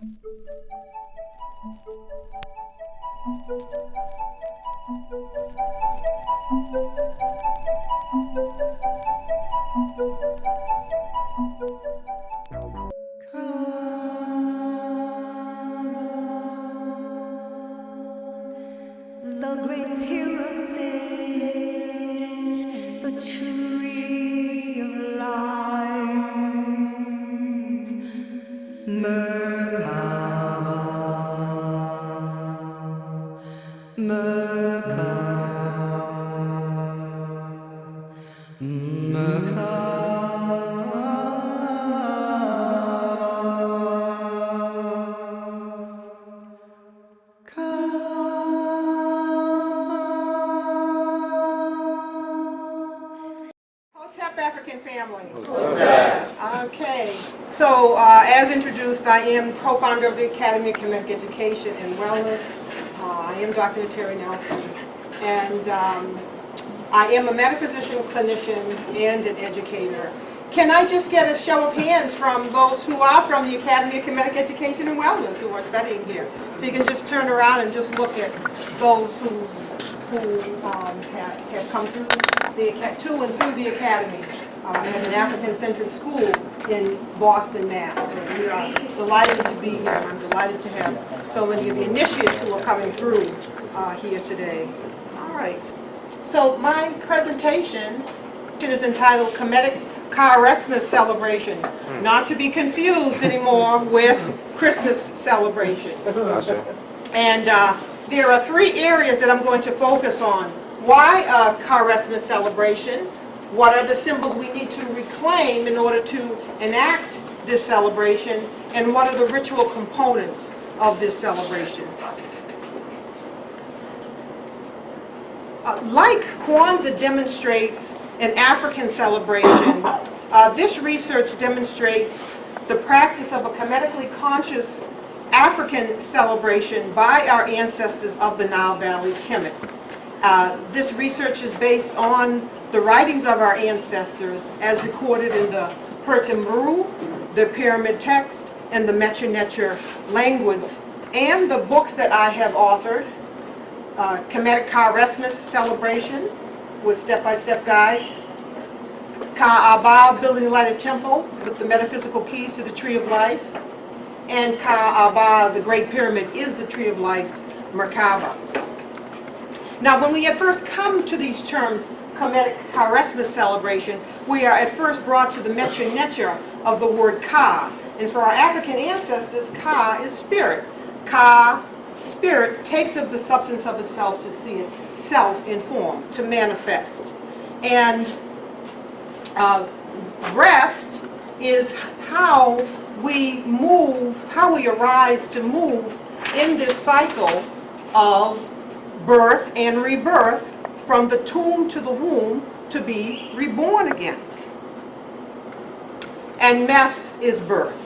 The Great Pyramid is the tree of life. Merkaba, Merkaba, Hotep African family. Okay, so as introduced, I am co-founder of the Academy of Kemetic Education and Wellness. I am Dr. Nteri and I am a metaphysician, clinician, and an educator. Can I just get a show of hands from those who are from the Academy of Kemetic Education and Wellness who are studying here? So you can just turn around and just look at those who have come through to and through the Academy as an African-centered school in Boston, Mass. And we are delighted to be here. I'm delighted to have so many of the initiates who are coming through here today. All right. So my presentation is entitled Kemetic Karest Celebration, not to be confused anymore with Christmas celebration. And there are three areas that I'm going to focus on. Why a Karest celebration? What are the symbols we need to reclaim in order to enact this celebration? And what are the ritual components of this celebration? Like Kwanzaa demonstrates an African celebration, this research demonstrates the practice of a Kemetically conscious African celebration by our ancestors of the Nile Valley Kemet. This research is based on the writings of our ancestors as recorded in the Pertemuru, the Pyramid Text, and the Mecha language, and the books that I have authored, Kemetic Karest Celebration with step-by-step guide, Ka'aba, Building a Lighted Temple with the metaphysical keys to the Tree of Life, and Ka'aba, the Great Pyramid, is the Tree of Life, Merkaba. Now, when we at first come to these terms, Kemetic Karest celebration, we are at first brought to the Mecha of the word Ka. And for our African ancestors, Ka is spirit. Ka, spirit, takes of the substance of itself to see itself in form, to manifest. And rest is how we move, how we arise to move in this cycle of birth and rebirth, from the tomb to the womb, to be reborn again. And Mes is birth.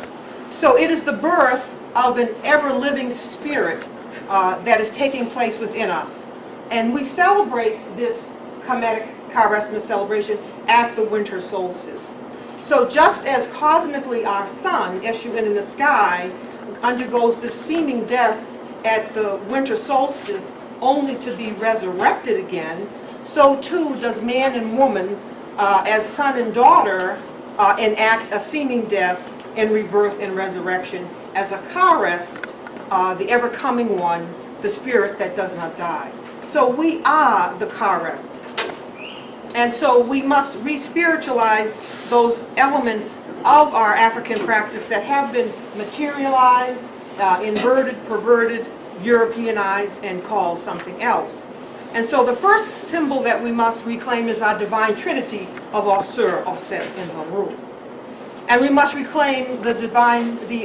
So it is the birth of an ever-living spirit that is taking place within us. And we celebrate this Kemetic Karest celebration at the winter solstice. So just as cosmically our sun, Eshun in the sky, undergoes the seeming death at the winter solstice only to be resurrected again, so too does man and woman as son and daughter enact a seeming death and rebirth and resurrection as a Karest, the ever-coming one, the spirit that does not die. So we are the Karest. And so we must re-spiritualize those elements of our African practice that have been materialized, inverted, perverted, Europeanized, and called something else. And so the first symbol that we must reclaim is our divine trinity of Osir, Oset, and Haru. And we must reclaim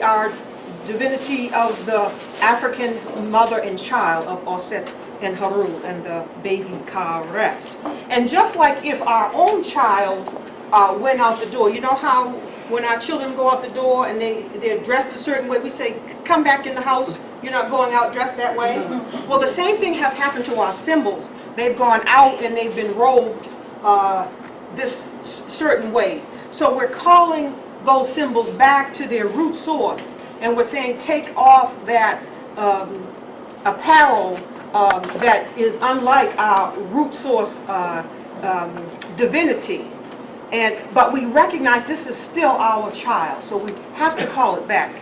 our divinity of the African mother and child of Oset and Haru, and the baby Karest. And just like if our own child went out the door, you know how when our children go out the door and they're dressed a certain way, we say, come back in the house, you're not going out dressed that way? Well, the same thing has happened to our symbols. They've gone out and they've been robed this certain way. So we're calling those symbols back to their root source. And we're saying take off that apparel that is unlike our root source divinity. But we recognize this is still our child, so we have to call it back.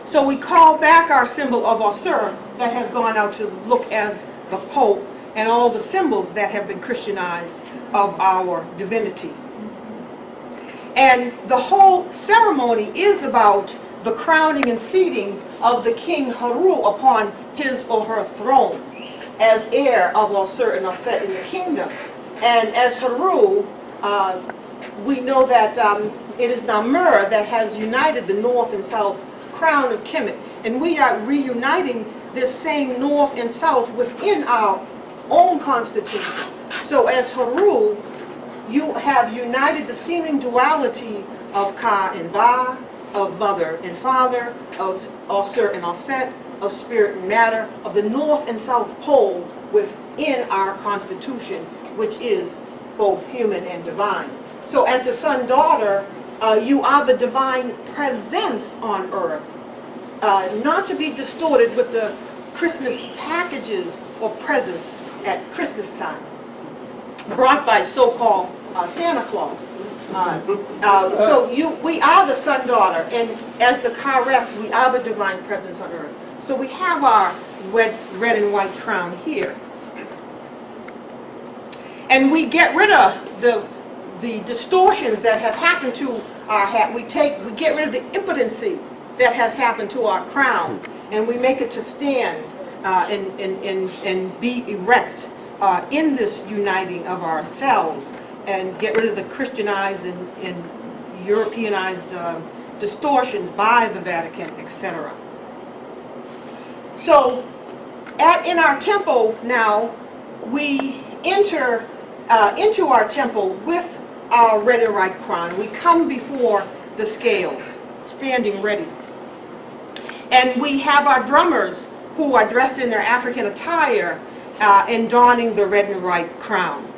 So we call back our symbol of Osir that has gone out to look as the Pope and all the symbols that have been Christianized of our divinity. And the whole ceremony is about the crowning and seating of the King Haru upon his or her throne as heir of Osir and Oset in the kingdom. And as Haru, we know that it is Namur that has united the north and south crown of Kemet. And we are reuniting this same north and south within our own constitution. So as Haru, you have united the seeming duality of Ka and Ba, of mother and father, of Osir and Oset, of spirit and matter, of the north and south pole within our constitution, which is both human and divine. So as the son-daughter, you are the divine presence on earth, not to be distorted with the Christmas packages or presents at Christmas time, brought by so-called Santa Claus. So we are the son-daughter, and as the Karest, we are the divine presence on earth. So we have our red and white crown here. And we get rid of the distortions that have happened to our hat. We get rid of the impotency that has happened to our crown, and we make it to stand and be erect in this uniting of ourselves, and get rid of the Christianized and Europeanized distortions by the Vatican, etc. So in our temple now, we enter into our temple with our red and white crown. We come before the scales, standing ready. And we have our drummers who are dressed in their African attire and donning the red and white crown.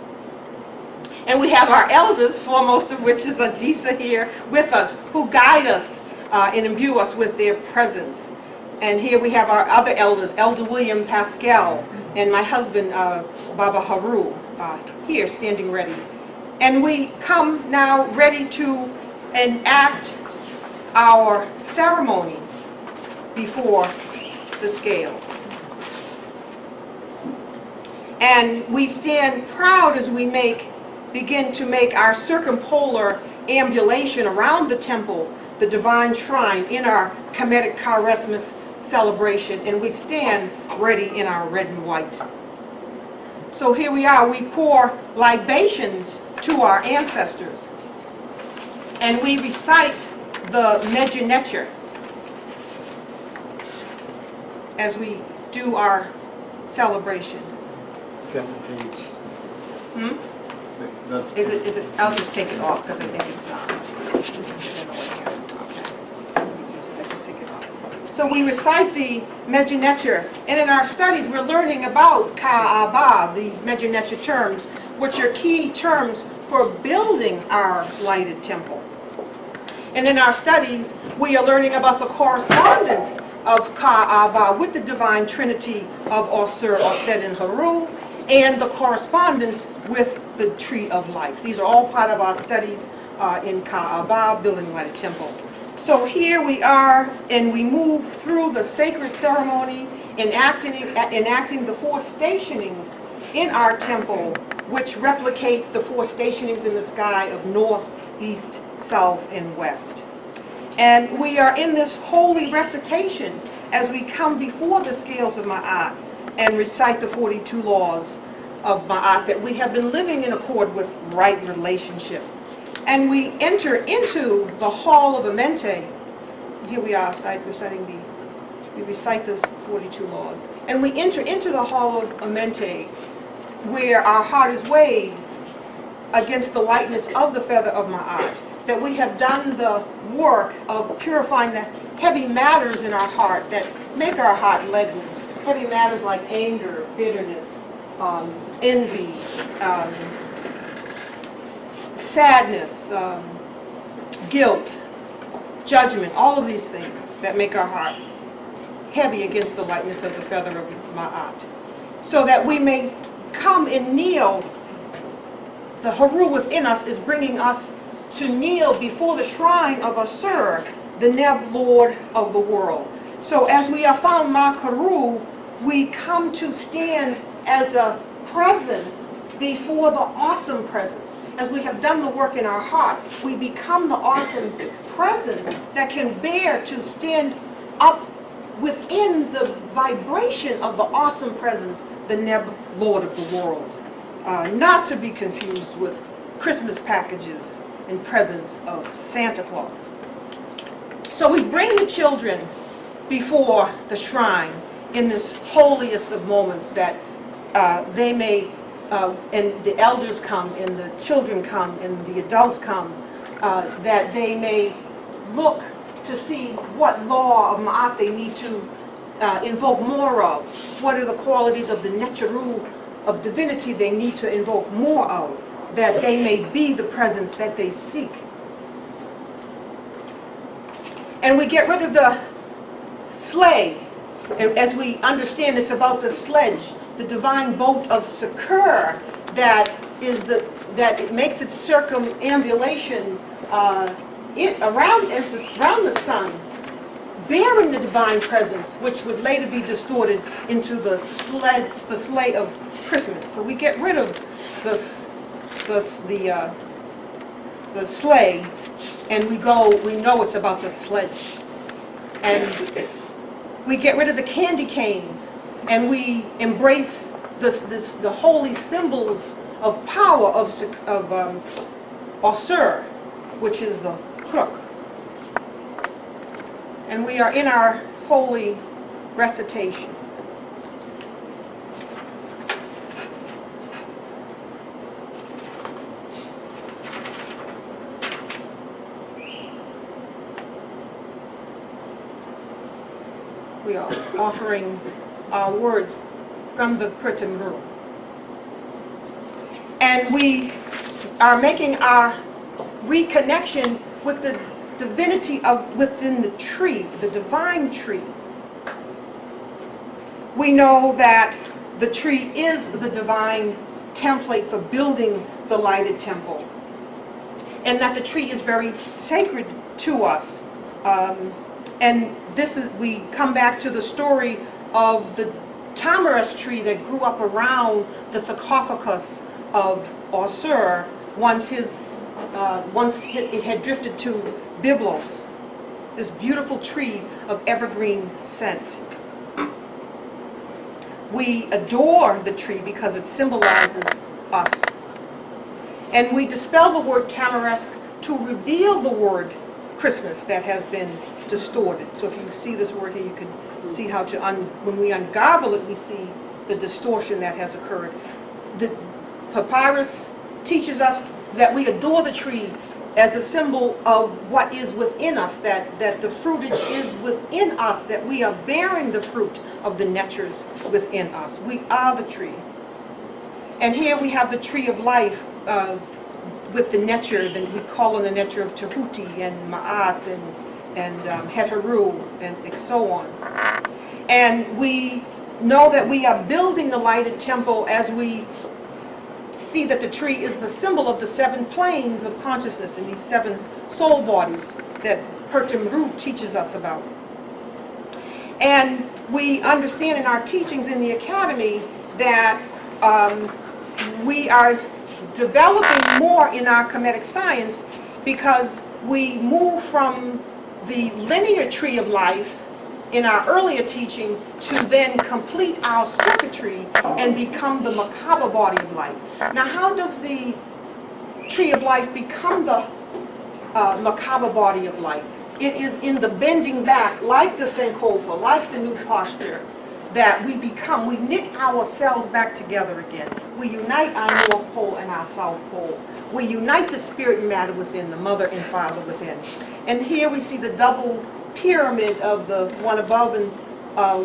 And we have our elders, foremost of which is Adisa here with us, who guide us and imbue us with their presence. And here we have our other elders, Elder William Pascal and my husband, Baba Haru, here standing ready. And we come now ready to enact our ceremony before the scales. And we stand proud as we begin to make our circumpolar ambulation around the temple, the divine shrine, in our Kemetic Karest celebration, and we stand ready in our red and white. So here we are, we pour libations to our ancestors, and we recite the Medjugorje as we do our celebration. Is it? I'll just take it off because I think it's just get in the way here. Okay. Just take it off. So we recite the Medjugorje, and in our studies we're learning about Ka'aba, these Medjugorje terms, which are key terms for building our lighted temple. And in our studies we are learning about the correspondence of Ka'aba with the divine trinity of Osir, Oset, and Haru, and the correspondence with the tree of life. These are all part of our studies in Ka'aba, building lighted temple. So here we are, and we move through the sacred ceremony, enacting the four stationings in our temple, which replicate the four stationings in the sky of north, east, south, and west. And we are in this holy recitation as we come before the scales of Ma'at and recite the 42 laws of Ma'at that we have been living in accord with right relationship. And we enter into the hall of Amente. Here we are we recite those 42 laws. And we enter into the hall of Amente, where our heart is weighed against the lightness of the feather of Ma'at, that we have done the work of purifying the heavy matters in our heart that make our heart leaden. Heavy matters like anger, bitterness, envy, sadness, guilt, judgment, all of these things that make our heart heavy against the lightness of the feather of Ma'at, so that we may come and kneel. The Haru within us is bringing us to kneel before the shrine of Asur, the Neb Lord of the world. So as we are found Makaru, we come to stand as a presence before the awesome presence. As we have done the work in our heart, we become the awesome presence that can bear to stand up within the vibration of the awesome presence, the Neb Lord of the world. Not to be confused with Christmas packages and presents of Santa Claus. So we bring the children before the shrine in this holiest of moments, that they may, and the elders come, and the children come, and the adults come, that they may look to see what law of Ma'at they need to invoke more of. What are the qualities of the Necharu of divinity they need to invoke more of, that they may be the presence that they seek. And we get rid of the sleigh. And as we understand, it's about the sledge, the divine boat of Sekur, that it makes its circumambulation around the sun, bearing the divine presence, which would later be distorted into the sleigh of Christmas. So we get rid of the sleigh, and we know it's about the sledge. And we get rid of the candy canes, and we embrace the holy symbols of power of Asur, which is the crook. And we are in our holy recitation. We are offering our words from the Pertimru. And we are making our reconnection with the divinity of within the tree, the divine tree. We know that the tree is the divine template for building the lighted temple, and that the tree is very sacred to us. And we come back to the story of the tamarisk tree that grew up around the sarcophagus of Asur once it had drifted to Byblos, this beautiful tree of evergreen scent. We adore the tree because it symbolizes us. And we dispel the word tamarisk to reveal the word Christmas that has been distorted. So if you see this word here, you can see how when we ungarble it, we see the distortion that has occurred. The papyrus teaches us that we adore the tree as a symbol of what is within us, that the fruitage is within us, that we are bearing the fruit of the netures within us. We are the tree. And here we have the tree of life with the neture, that we call on the neture of Tehuti and Ma'at and Heteru and so on. And we know that we are building the lighted temple as we see that the tree is the symbol of the 7 planes of consciousness and these 7 soul bodies that Pertimru teaches us about. And we understand in our teachings in the academy that we are developing more in our Kemetic science, because we move from the linear tree of life in our earlier teaching to then complete our circuitry and become the Makaba body of life. Now, how does the tree of life become the Makaba body of life? It is in the bending back, like the Sankofa, like the new posture, that we knit ourselves back together again. We unite our North Pole and our South Pole. We unite the spirit and matter within, the mother and father within. And here we see the double pyramid of the one above and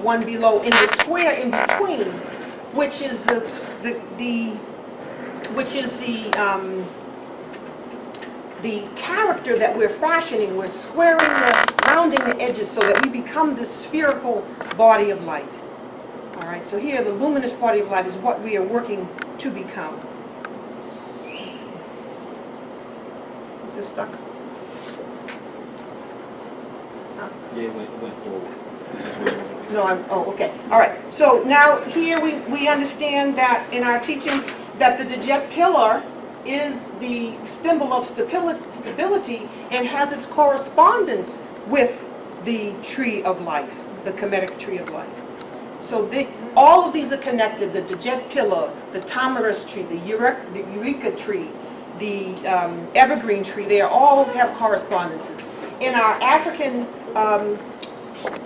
one below, in the square in between, which is the character that we're fashioning. We're rounding the edges so that we become this spherical body of light. All right, so here the luminous body of light is what we are working to become. Is this stuck? Yeah, it went forward. It's just where it went. No, okay. All right, so now here we understand that in our teachings that the Djet pillar is the symbol of stability and has its correspondence with the tree of life, the Kemetic tree of life. So all of these are connected, the Djet pillar, the tamarisk tree, the eureka tree, the evergreen tree, they all have correspondences. In our African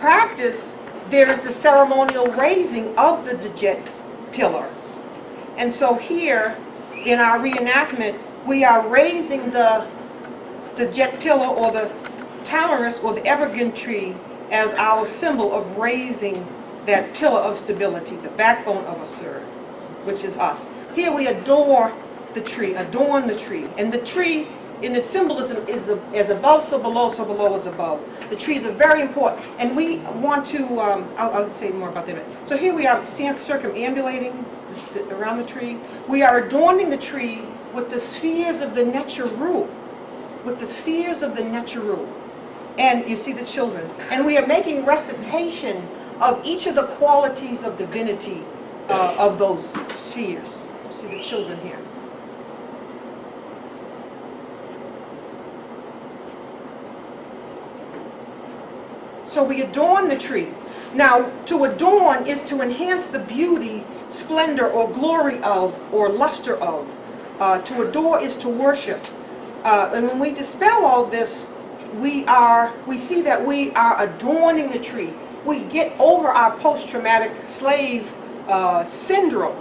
practice, there is the ceremonial raising of the Djet pillar. And so here, in our reenactment, we are raising the Djet pillar or the tamarisk or the evergreen tree as our symbol of raising that pillar of stability, the backbone of Asur, which is us. Here we adorn the tree, and the tree in its symbolism is as above, so below is above. The trees are very important, and we want to, I'll say more about that in a minute. So here we are circumambulating around the tree. We are adorning the tree with the spheres of the Nteri, and you see the children. And we are making recitation of each of the qualities of divinity of those spheres. You see the children here. So we adorn the tree. Now, to adorn is to enhance the beauty, splendor, or glory of, or luster of. To adore is to worship. And when we dispel all this, we see that we are adorning the tree. We get over our post-traumatic slave syndrome,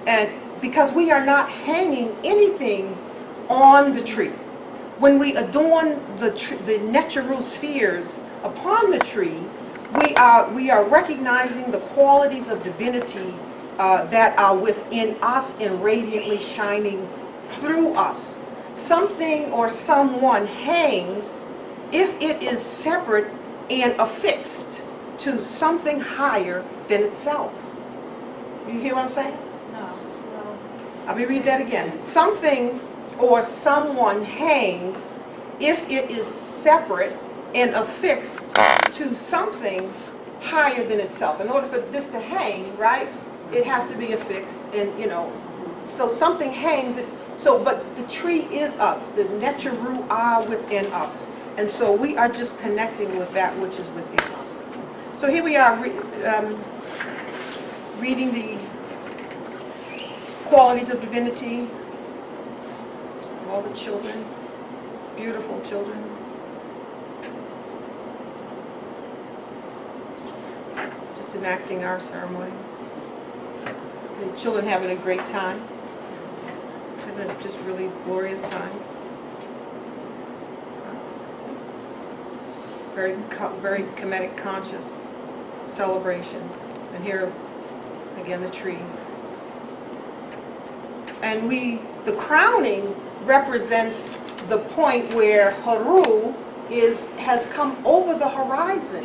and because we are not hanging anything on the tree. When we adorn the Nteri spheres upon the tree, we are recognizing the qualities of divinity that are within us and radiantly shining through us. Something or someone hangs if it is separate and affixed to something higher than itself. You hear what I'm saying? No. Let me read that again. Something or someone hangs if it is separate and affixed to something higher than itself. In order for this to hang, right, it has to be affixed, and so something hangs. But the tree is us. The Nteri are within us, and so we are just connecting with that which is within us. So here we are reading the qualities of divinity. All the children, beautiful children. Just enacting our ceremony. The children having a great time. It's having a just really glorious time. Very Kemetic conscious celebration. And here, again, the tree. And the crowning represents the point where Haru has come over the horizon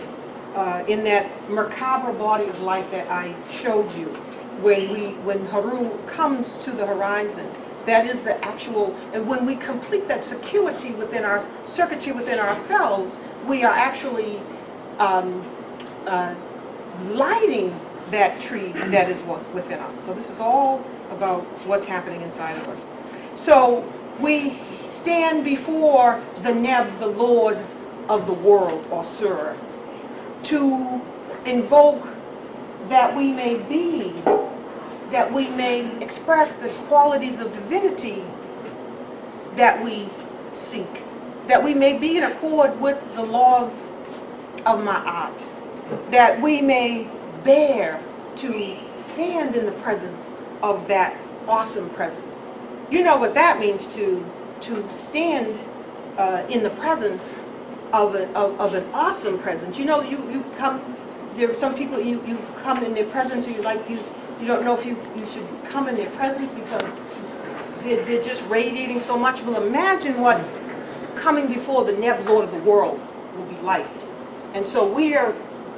in that Merkaba body of light that I showed you. When Haru comes to the horizon, that is the actual, and when we complete that circuitry within ourselves, we are actually lighting that tree that is within us. So this is all about what's happening inside of us. So we stand before the Neb, the Lord of the world, or Sur, to invoke that we may be, that we may express the qualities of divinity that we seek, that we may be in accord with the laws of Ma'at, that we may bear to stand in the presence of that awesome presence. You know what that means, to stand in the presence of an awesome presence. You come, there are some people you come in their presence and you don't know if you should come in their presence because they're just radiating so much. Well, imagine what coming before the Neb Lord of the world will be like. And so we are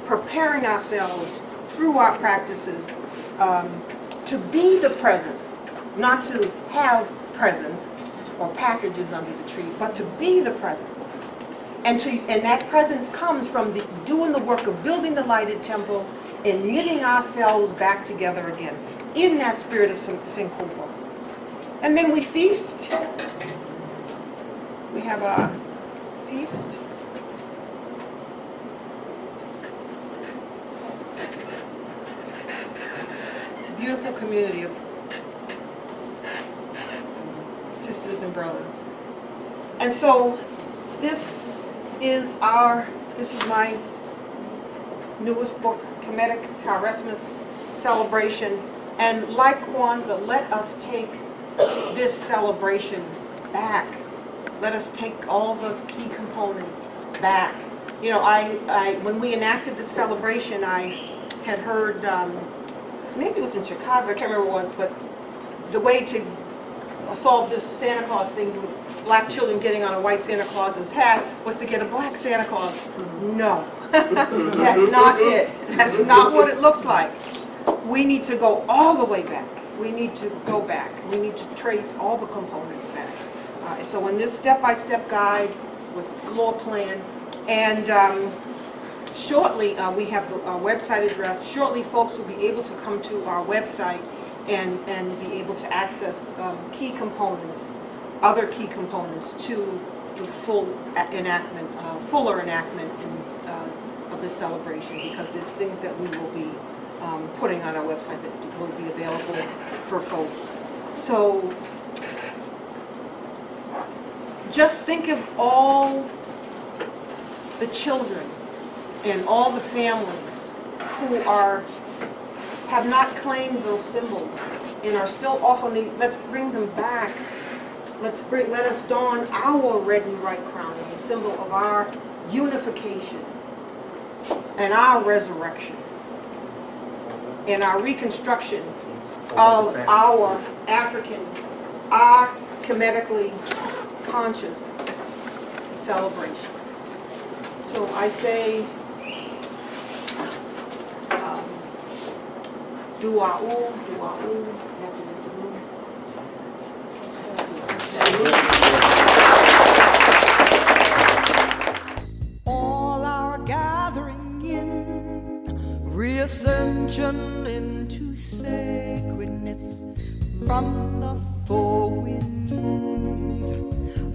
preparing ourselves through our practices to be the presence, not to have presents or packages under the tree, but to be the presence. And that presence comes from doing the work of building the lighted temple and knitting ourselves back together again in that spirit of Sankofa. And then we feast. We have a feast. Beautiful community of sisters and brothers. And so this is my newest book, Kemetic Karest celebration. And like Kwanzaa, let us take this celebration back. Let us take all the key components back. You know, when we enacted this celebration, I had heard, maybe it was in Chicago, I can't remember what it was, but the way to solve this Santa Claus things with black children getting on a white Santa Claus's hat was to get a black Santa Claus. No, that's not it. That's not what it looks like. We need to go all the way back. We need to go back. We need to trace all the components back. So in this step-by-step guide with a floor plan, and shortly we have our website address. Shortly folks will be able to come to our website and be able to access key components, other key components to the full enactment, fuller enactment of this celebration, because there's things that we will be putting on our website that will be available for folks. So just think of all the children and all the families who have not claimed those symbols and are still off on the, let's bring them back. Let us don our red and white crown as a symbol of our unification and our resurrection and our reconstruction of our African, our Kemetically conscious celebration. So I say, dua'u, dua'u. All our gathering in, reascension into sacredness from the four winds.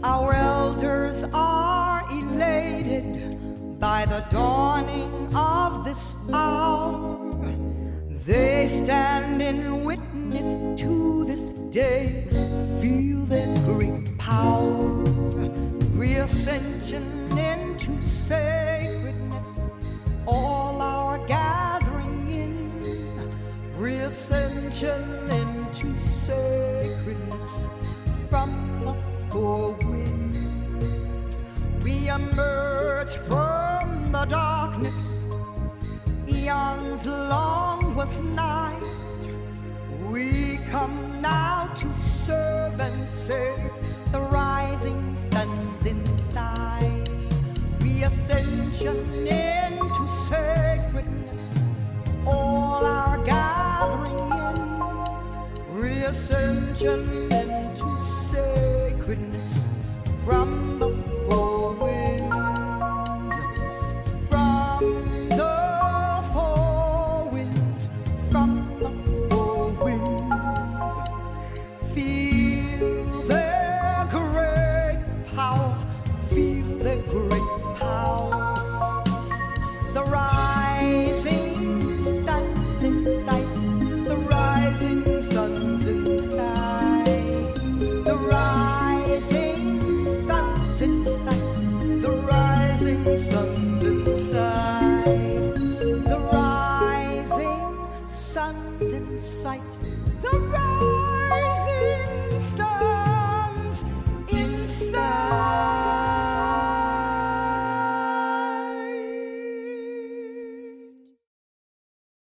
Our elders are elated by the dawning of this hour. They stand in witness to this day, feel their great power. Reascension into sacredness, all our gathering in. Reascension into sacredness from the four winds. We emerge from the darkness, eons long was night. We come now to serve and save the rising suns inside. Reascension into sacredness, all our gathering in. Reascension into sacredness from